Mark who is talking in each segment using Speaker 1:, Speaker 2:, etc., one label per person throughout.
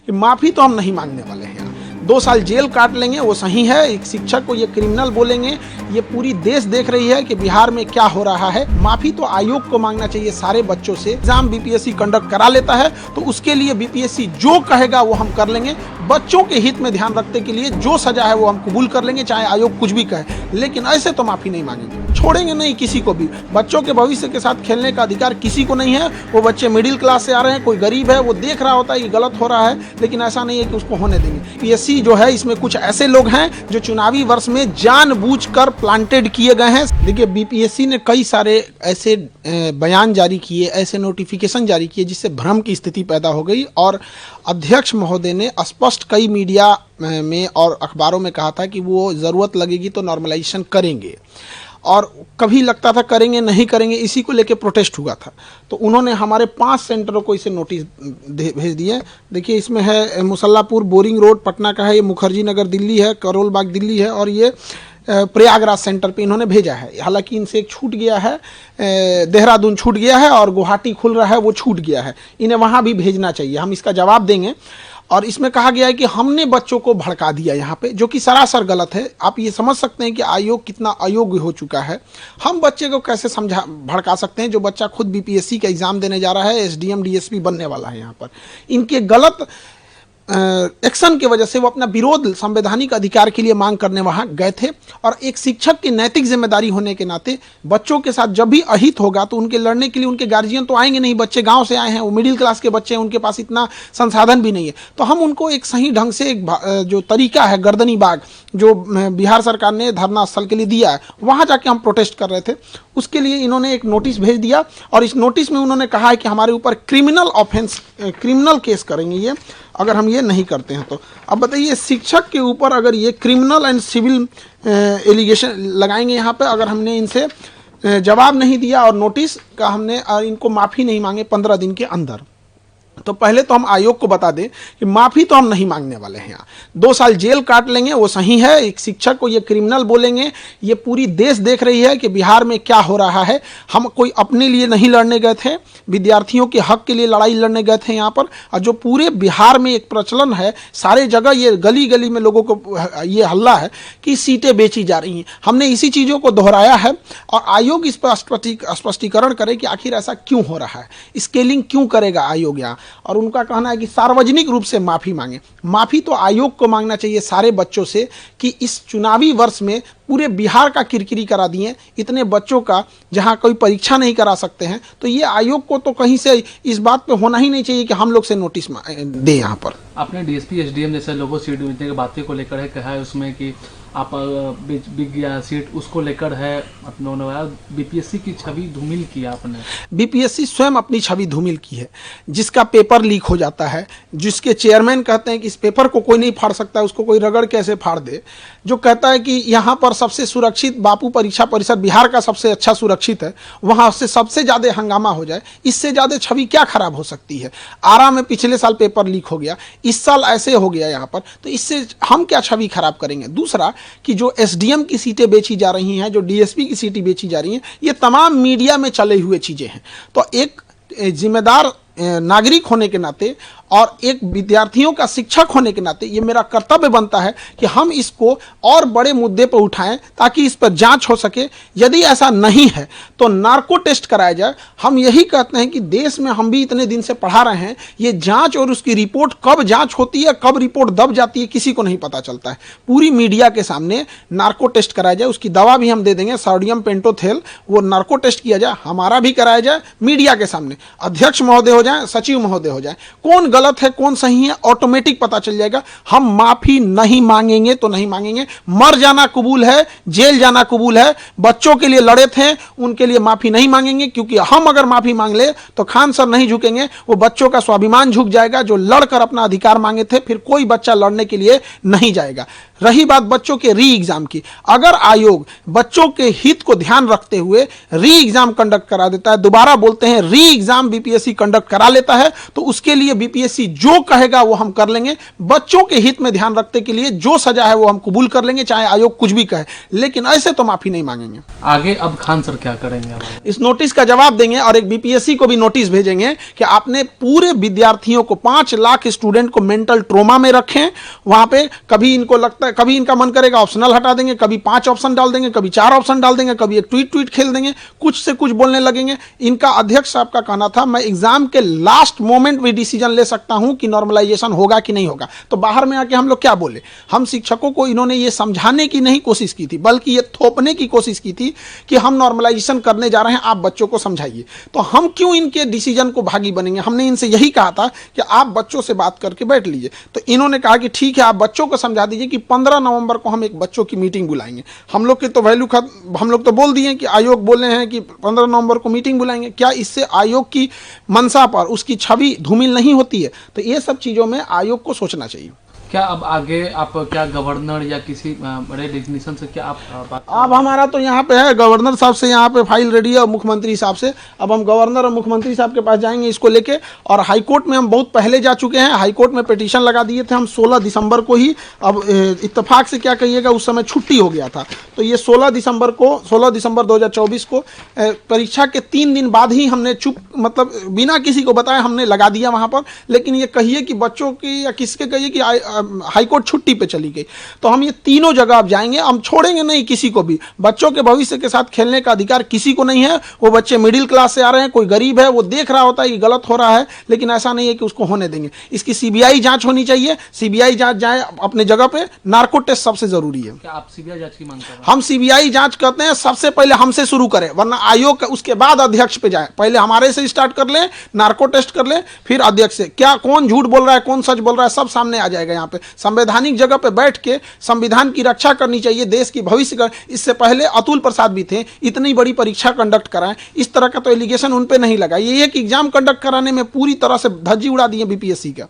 Speaker 1: कि माफ़ी तो हम नहीं मांगने वाले हैं। 2 साल जेल काट लेंगे वो सही है। एक शिक्षक को ये क्रिमिनल बोलेंगे, ये पूरी देश देख रही है कि बिहार में क्या हो रहा है। माफ़ी तो आयोग को मांगना चाहिए सारे बच्चों से। एग्जाम बीपीएससी कंडक्ट करा लेता है तो उसके लिए बीपीएससी जो कहेगा वो हम कर लेंगे। बच्चों के हित में ध्यान रखने के लिए जो सजा है वो हम कबूल कर लेंगे, चाहे आयोग कुछ भी कहे, लेकिन ऐसे तो माफ़ी नहीं मांगेंगे, छोड़ेंगे नहीं किसी को भी। बच्चों के भविष्य के साथ खेलने का अधिकार किसी को नहीं है। वो बच्चे मिडिल क्लास से आ रहे हैं, कोई गरीब है, वो देख रहा होता है ये गलत हो रहा है, लेकिन ऐसा नहीं है कि उसको होने देंगे। पीएससी जो है इसमें कुछ ऐसे लोग हैं जो चुनावी वर्ष में जानबूझकर प्लांटेड किए गए हैं। देखिए, बीपीएससी ने कई सारे ऐसे बयान जारी किए, ऐसे नोटिफिकेशन जारी किए जिससे भ्रम की स्थिति पैदा हो गई, और अध्यक्ष महोदय ने स्पष्ट कई मीडिया में और अखबारों में कहा था कि वो ज़रूरत लगेगी तो नॉर्मलाइजेशन करेंगे, और कभी लगता था करेंगे नहीं करेंगे, इसी को लेके प्रोटेस्ट हुआ था। तो उन्होंने हमारे 5 सेंटरों को इसे नोटिस भेज दिए। देखिए, इसमें है मुसल्लापुर बोरिंग रोड पटना का है, ये मुखर्जी नगर दिल्ली है, करोल बाग दिल्ली है, और ये प्रयागराज सेंटर पे इन्होंने भेजा है। हालांकि इनसे एक छूट गया है, देहरादून छूट गया है, और गुवाहाटी खुल रहा है वो छूट गया है, इन्हें वहाँ भी भेजना चाहिए, हम इसका जवाब देंगे। और इसमें कहा गया है कि हमने बच्चों को भड़का दिया यहाँ पे, जो कि सरासर गलत है। आप ये समझ सकते हैं कि आयोग कितना अयोग्य हो चुका है। हम बच्चे को कैसे भड़का सकते हैं जो बच्चा खुद बीपीएससी का एग्जाम देने जा रहा है, एसडीएम डीएसपी बनने वाला है। यहाँ पर इनके गलत एक्शन की वजह से वो अपना विरोध संवैधानिक अधिकार के लिए मांग करने वहाँ गए थे, और एक शिक्षक की नैतिक जिम्मेदारी होने के नाते बच्चों के साथ जब भी अहित होगा तो उनके लड़ने के लिए उनके गार्जियन तो आएंगे नहीं। बच्चे गांव से आए हैं, वो मिडिल क्लास के बच्चे हैं, उनके पास इतना संसाधन भी नहीं है, तो हम उनको एक सही ढंग से एक जो तरीका है गर्दनी बाग जो बिहार सरकार ने धरना स्थल के लिए दिया है, वहाँ जाके हम प्रोटेस्ट कर रहे थे। उसके लिए इन्होंने एक नोटिस भेज दिया, और इस नोटिस में उन्होंने कहा है कि हमारे ऊपर क्रिमिनल ऑफेंस, क्रिमिनल केस करेंगे ये अगर हम ये नहीं करते हैं तो। अब बताइए, शिक्षक के ऊपर अगर ये क्रिमिनल एंड सिविल एलिगेशन लगाएंगे यहाँ पे, अगर हमने इनसे जवाब नहीं दिया और नोटिस का हमने इनको माफ़ी नहीं मांगे 15 दिन के अंदर, तो पहले तो हम आयोग को बता दें कि माफ़ी तो हम नहीं मांगने वाले हैं। 2 साल जेल काट लेंगे वो सही है। एक शिक्षक को ये क्रिमिनल बोलेंगे, ये पूरी देश देख रही है कि बिहार में क्या हो रहा है। हम कोई अपने लिए नहीं लड़ने गए थे, विद्यार्थियों के हक के लिए लड़ाई लड़ने गए थे यहाँ पर। और जो पूरे बिहार में एक प्रचलन है, सारे जगह ये गली गली में लोगों को ये हल्ला है कि सीटें बेची जा रही हैं। हमने इसी चीज़ों को दोहराया है, और आयोग इस पर स्पष्टीकरण करे कि आखिर ऐसा क्यों हो रहा है, स्केलिंग क्यों करेगा आयोग यहाँ। और उनका कहना है कि सार्वजनिक रूप से माफ़ी मांगे। माफ़ी तो आयोग को मांगना चाहिए सारे बच्चों से कि इस चुनावी वर्ष में पूरे बिहार का किरकिरी करा दिए, इतने बच्चों का, जहां कोई परीक्षा नहीं करा सकते हैं। तो ये आयोग को तो कहीं से इस बात पे होना ही नहीं चाहिए कि हम लोग से नोटिस दे। यहाँ पर
Speaker 2: आपने डीएसपी एसडीएम जैसे लोगों सीट मिलने की बातें को लेकर है कहा है उसमें कि आप बिक गया सीट, उसको लेकर है अपना बीपीएससी की छवि धूमिल की आपने।
Speaker 1: बीपीएससी स्वयं अपनी छवि धूमिल की है, जिसका पेपर लीक हो जाता है, जिसके चेयरमैन कहते हैं कि इस पेपर को कोई नहीं फाड़ सकता, उसको कोई रगड़ कैसे फाड़ दे, जो कहता है कि यहाँ पर सबसे सुरक्षित बापू परीक्षा परिषद बिहार का सबसे अच्छा सुरक्षित है, वहाँ से सबसे ज़्यादा हंगामा हो जाए, इससे ज़्यादा छवि क्या खराब हो सकती है। आरा में पिछले साल पेपर लीक हो गया, इस साल ऐसे हो गया यहाँ पर, तो इससे हम क्या छवि खराब करेंगे। दूसरा कि जो एसडीएम की सीटें बेची जा रही हैं, जो डीएसपी की सीटें बेची जा रही हैं, ये तमाम मीडिया में चले हुए चीज़ें हैं। तो एक जिम्मेदार नागरिक होने के नाते और एक विद्यार्थियों का शिक्षक होने के नाते ये मेरा कर्तव्य बनता है कि हम इसको और बड़े मुद्दे पर उठाएं ताकि इस पर जांच हो सके। यदि ऐसा नहीं है तो नार्को टेस्ट कराया जाए। हम यही कहते हैं कि देश में हम भी इतने दिन से पढ़ा रहे हैं, ये जांच और उसकी रिपोर्ट कब जांच होती है, कब रिपोर्ट दब जाती है, किसी को नहीं पता चलता है। पूरी मीडिया के सामने नार्को टेस्ट कराया जाए, उसकी दवा भी हम दे देंगे, सोडियम पेंटोथेल, वो नार्को टेस्ट किया जाए, हमारा भी कराया जाए मीडिया के सामने। अध्यक्ष महोदय हो जाए, सचिव महोदय हो जाए, कौन गलत है कौन सही है ऑटोमेटिक पता चल जाएगा। हम माफी नहीं मांगेंगे तो नहीं मांगेंगे। मर जाना कबूल है, जेल जाना कबूल है। बच्चों के लिए लड़े थे, उनके लिए माफी नहीं मांगेंगे, क्योंकि हम अगर माफी मांग ले तो खान सर नहीं झुकेंगे, वो बच्चों का स्वाभिमान झुक जाएगा जो लड़कर अपना अधिकार मांगे थे। फिर कोई बच्चा लड़ने के लिए नहीं जाएगा। रही बात बच्चों के री एग्जाम की, अगर आयोग बच्चों के हित को ध्यान रखते हुए री एग्जाम कंडक्ट करा देता है, दोबारा बोलते हैं री एग्जाम बीपीएससी कंडक्ट करा लेता है, तो उसके लिए बीपीएससी जो कहेगा वो हम कर लेंगे। बच्चों के हित में ध्यान रखने के लिए जो सजा है वो हम कबूल कर लेंगे, चाहे आयोग कुछ भी कहे, लेकिन ऐसे तो माफी नहीं मांगेंगे।
Speaker 2: आगे अब खान सर क्या करेंगे?
Speaker 1: इस नोटिस का जवाब देंगे और एक बीपीएससी को भी नोटिस भेजेंगे कि आपने पूरे विद्यार्थियों को 5 लाख स्टूडेंट को मेंटल ट्रोमा में रखें। वहां पे कभी इनको लगता है, कभी इनका मन करेगा ऑप्शनल हटा देंगे, कभी 5 ऑप्शन डाल देंगे, कभी 4 ऑप्शन डाल देंगे, कभी एक ट्वीट खेल देंगे, कुछ से कुछ बोलने लगेंगे। इनका अध्यक्ष साहब का कहना था मैं एग्जाम के लास्ट मोमेंट भी डिसीजन ले सकता हूं कि नॉर्मलाइजेशन होगा कि नहीं होगा। तो बाहर में आके हम लोग क्या बोले? हम शिक्षकों को इन्होंने ये समझाने की नहीं कोशिश की थी, बल्कि ये थोपने की कोशिश की थी कि हम नॉर्मलाइजेशन करने जा रहे हैं, आप बच्चों को समझाइए। तो हम क्यों इनके डिसीजन को भागी बनेंगे? हमने इनसे यही कहा था कि आप बच्चों से बात करके बैठ लीजिए। तो इन्होंने कहा कि ठीक है, आप बच्चों को समझा दीजिए कि 15 नवंबर को हम एक बच्चों की मीटिंग बुलाएंगे। हम लोग की तो वैल्यू हम लोग तो बोल दिए कि आयोग बोले हैं कि 15 नवंबर को मीटिंग बुलाएंगे। क्या इससे आयोग की मंशा पर उसकी छवि धूमिल नहीं होती है? तो ये सब चीज़ों में आयोग को सोचना चाहिए।
Speaker 2: क्या अब आगे आप क्या गवर्नर या किसी बड़े डिग्निशन से क्या आप बात?
Speaker 1: अब हमारा तो यहाँ पे है, गवर्नर साहब से यहाँ पे फाइल रेडी है और मुख्यमंत्री साहब से। अब हम गवर्नर और मुख्यमंत्री साहब के पास जाएंगे इसको लेके, और हाईकोर्ट में हम बहुत पहले जा चुके हैं। हाईकोर्ट में पिटीशन लगा दिए थे हम 16 दिसंबर को ही। अब इत्तेफाक से क्या कहिएगा, उस समय छुट्टी हो गया था, तो ये 16 दिसंबर 2024 को परीक्षा के 3 दिन बाद ही हमने मतलब बिना किसी को बताए हमने लगा दिया वहाँ पर। लेकिन ये कहिए कि बच्चों की या किसके कहिए कि हाईकोर्ट छुट्टी पे चली गई। तो हम ये तीनों जगह अब जाएंगे, हम छोड़ेंगे नहीं किसी को भी। बच्चों के भविष्य के साथ खेलने का अधिकार किसी को नहीं है। वो बच्चे मिडिल क्लास से आ रहे हैं, कोई गरीब है, वो देख रहा होता है कि गलत हो रहा है, लेकिन ऐसा नहीं है कि उसको होने देंगे। इसकी सीबीआई जांच होनी चाहिए। सीबीआई जांच जाए अपने जगह पे, नार्को टेस्ट सबसे जरूरी है।
Speaker 2: क्या आप सीबीआई जांच की मांग कर रहे हैं?
Speaker 1: हम सीबीआई जांच करते हैं, सबसे पहले हमसे शुरू करें, वरना आयोग उसके बाद अध्यक्ष पे जाए। पहले हमारे से स्टार्ट कर ले, नार्को टेस्ट कर ले, फिर अध्यक्ष से। क्या कौन झूठ बोल रहा है, कौन सच बोल रहा है, सब सामने आ जाएगा। यहाँ पे संवैधानिक जगह पे बैठ के संविधान की रक्षा करनी चाहिए, देश की भविष्य का। इससे पहले अतुल प्रसाद भी थे, इतनी बड़ी परीक्षा कंडक्ट कराएं, इस तरह का तो एलिगेशन उन पे नहीं लगा। ये एक एग्जाम कंडक्ट कराने में पूरी तरह से धज्जी उड़ा दी है बीपीएससी का।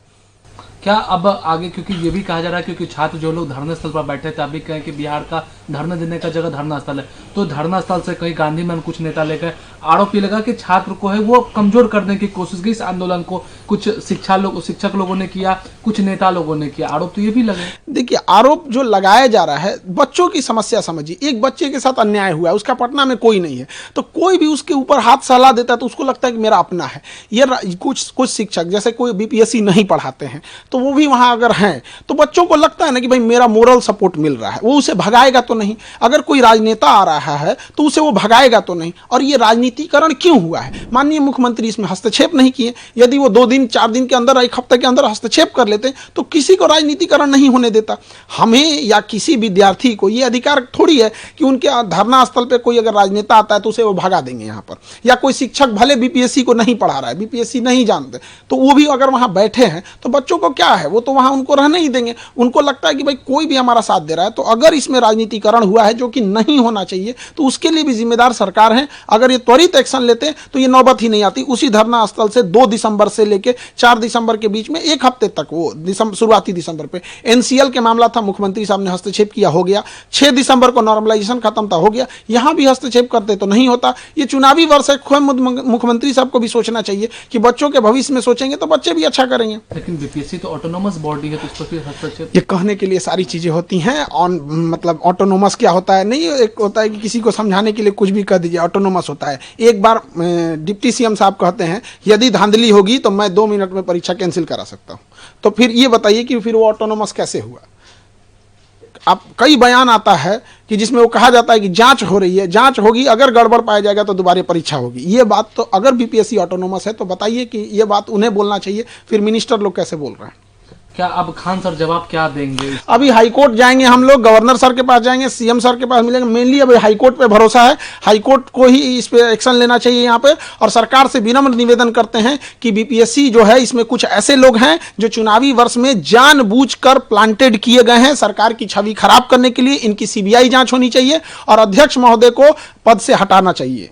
Speaker 2: क्या अब आगे, क्योंकि ये भी कहा जा रहा है क्योंकि छात्र जो लोग धरना स्थल पर बैठे थे, अभी कहें कि बिहार का धरना देने का जगह धरना स्थल है, तो धरना स्थल से कहीं गांधी मैदान कुछ नेता लेकर आरोप ये लगा कि छात्र को है वो कमजोर करने की कोशिश की। इस आंदोलन को कुछ शिक्षक लोगों ने किया, कुछ नेता लोगों ने किया, आरोप तो ये भी लगे।
Speaker 1: देखिए, आरोप जो लगाया जा रहा है, बच्चों की समस्या समझिए। एक बच्चे के साथ अन्याय हुआ है, उसका पटना में कोई नहीं है, तो कोई भी उसके ऊपर हाथ सलाह देता है तो उसको लगता है कि मेरा अपना है। ये कुछ शिक्षक जैसे कोई बीपीएससी नहीं पढ़ाते हैं, तो वो भी वहां अगर हैं तो बच्चों को लगता है ना कि भाई मेरा मोरल सपोर्ट मिल रहा है, वो उसे भगाएगा तो नहीं। अगर कोई राजनेता आ रहा है तो उसे वो भगाएगा तो नहीं। और ये राजनीतिकरण क्यों हुआ है? माननीय मुख्यमंत्री इसमें हस्तक्षेप नहीं किए। यदि वो 2 दिन 4 दिन के अंदर, 1 हफ्ते के अंदर हस्तक्षेप कर लेते तो किसी को राजनीतिकरण नहीं होने देता। हमें या किसी विद्यार्थी को ये अधिकार थोड़ी है कि उनके धरना स्थल पर कोई अगर राजनेता आता है तो उसे वो भगा देंगे यहाँ पर। या कोई शिक्षक भले बीपीएससी को नहीं पढ़ा रहा है, बीपीएससी नहीं जानते, तो वो भी अगर वहां बैठे हैं तो बच्चों को क्या है, वो तो वहां उनको रहने ही देंगे। उनको लगता है कि भाई कोई भी हमारा साथ दे रहा है। तो अगर इसमें राजनीतिकरण हुआ है, जो कि नहीं होना चाहिए, तो उसके लिए भी जिम्मेदार सरकार है। अगर ये त्वरित एक्शन लेते तो ये नौबत ही नहीं आती। उसी धरना स्थल से 2 दिसंबर से लेकर 4 दिसंबर के बीच में 1 हफ्ते तक, वो शुरुआती दिसंबर पे एनसीएल के मामला था, मुख्यमंत्री साहब ने हस्तक्षेप किया, हो गया। 6 दिसंबर को नॉर्मलाइजेशन खत्म था, हो गया। यहां भी हस्तक्षेप करते तो नहीं होता। ये चुनावी वर्ष है, मुख्यमंत्री साहब को भी सोचना चाहिए कि बच्चों के भविष्य में सोचेंगे तो बच्चे भी अच्छा करेंगे।
Speaker 2: लेकिन बीपीएससी तो ऑटोनोमस बॉडी है, तो उस पर फिर हस्तक्षेप।
Speaker 1: ये कहने के लिए सारी चीजें होती हैं। मतलब ऑटोनोमस क्या होता है? नहीं, एक होता है कि किसी को समझाने के लिए कुछ भी कह दीजिए, ऑटोनोमस होता है। एक बार डिप्टी सीएम साहब कहते हैं यदि धांधली होगी तो मैं 2 मिनट में परीक्षा कैंसिल करा सकता हूं। तो फिर ये बताइए कि फिर वो ऑटोनोमस कैसे हुआ? अब कई बयान आता है कि जिसमें वो कहा जाता है कि जांच हो रही है, जांच होगी, अगर गड़बड़ पाया जाएगा तो दोबारा परीक्षा होगी। ये बात तो अगर बीपीएससी ऑटोनोमस है तो बताइए कि ये बात उन्हें बोलना चाहिए, फिर मिनिस्टर लोग कैसे बोल रहे हैं?
Speaker 2: क्या अब खान सर जवाब क्या देंगे?
Speaker 1: अभी हाईकोर्ट जाएंगे हम लोग, गवर्नर सर के पास जाएंगे, सीएम सर के पास मिलेंगे। मेनली अभी हाईकोर्ट पे भरोसा है, हाईकोर्ट को ही इस पे एक्शन लेना चाहिए यहाँ पे। और सरकार से विनम्र निवेदन करते हैं कि बीपीएससी जो है, इसमें कुछ ऐसे लोग हैं जो चुनावी वर्ष में जानबूझकर प्लांटेड किए गए हैं सरकार की छवि खराब करने के लिए। इनकी सीबीआई जांच होनी चाहिए और अध्यक्ष महोदय को पद से हटाना चाहिए।